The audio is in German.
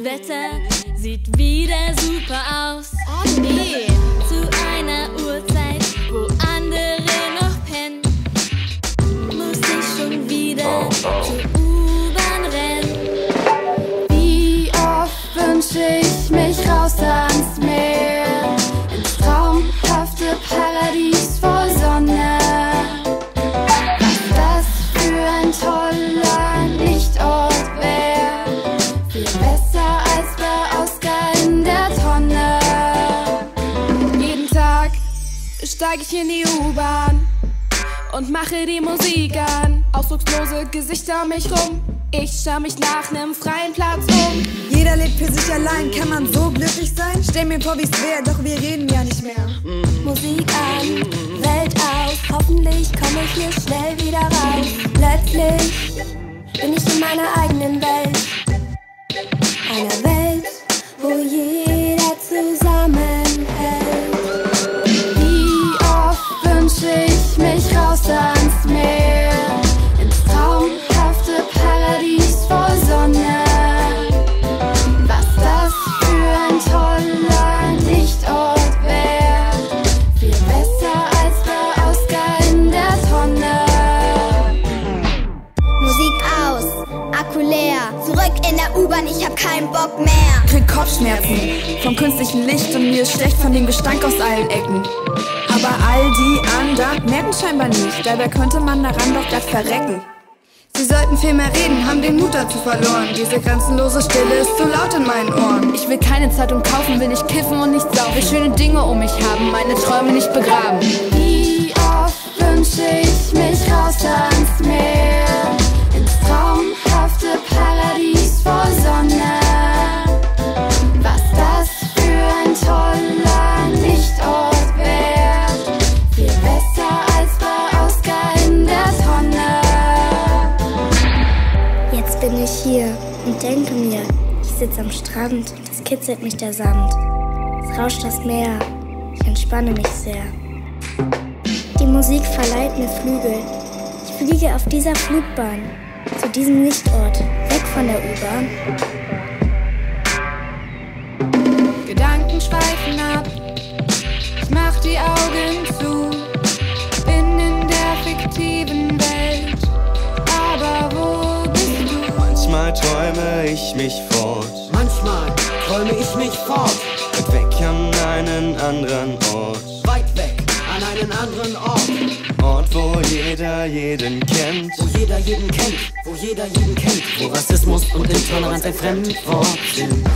Wetter sieht wieder super aus. Oh nee! Zu einer Uhrzeit, wo andere noch pennen, muss ich schon wieder zur U-Bahn rennen. Wie oft wünsche ich mich raus ans Meer, ins traumhafte Paradies voll Sonne. Was das für ein toller Lichtort wäre, viel besser als bei Oscar in der Tonne. Jeden Tag steig ich in die U-Bahn und mache die Musik an. Ausdruckslose Gesichter um mich rum, ich schau mich nach nem freien Platz um. Jeder lebt für sich allein, kann man so glücklich sein? Stell mir vor, wie's wär, doch wir reden ja nicht mehr. Musik an, Welt aus, hoffentlich komme ich hier schnell wieder raus. Plötzlich bin ich in meiner eigenen Welt, einer Welt, wo jeder zusammenhält. Wie oft wünsche ich mich raus ans Meer, ins traumhafte Paradies voll Sonne. Was das für ein toller Lichtort wäre, viel besser als bei Oscar in der Tonne. Musik aus, Akku leer, zurück in der U-Bahn, ich hab keinen Bock mehr. Krieg Kopfschmerzen vom künstlichen Licht und mir ist schlecht von dem Gestank aus allen Ecken. Aber all die anderen merken scheinbar nicht, dabei könnte man daran doch grad verrecken. Sie sollten viel mehr reden, haben den Mut dazu verloren. Diese grenzenlose Stille ist zu laut in meinen Ohren. Ich will keine Zeitung kaufen, will nicht kiffen und nicht saufen, will schöne Dinge um mich haben, meine Träume nicht begraben. Wie oft wünsche ich mich raus ans Meer, ins traumhafte Paradies voll Sonne. Was das für ein toller Lichtort wäre, viel besser als bei Oscar in der Tonne. Jetzt bin ich hier und denke mir, ich sitze am Strand und es kitzelt mich der Sand. Es rauscht das Meer, ich entspanne mich sehr. Die Musik verleiht mir Flügel. Ich fliege auf dieser Flugbahn zu diesem Lichtort, weg von der U-Bahn. Gedanken schweifen ab, ich mach die Augen zu, bin in der fiktiven Welt, aber wo bist du? Manchmal träume ich mich fort. Manchmal träume ich mich fort. Weit weg an einen anderen Ort. Weit weg an einen anderen Ort. Ort, wo jeder jeden kennt. Wo jeder jeden kennt. Wo jeder jeden kennt. Wo Rassismus und Intoleranz ein Fremdwort sind.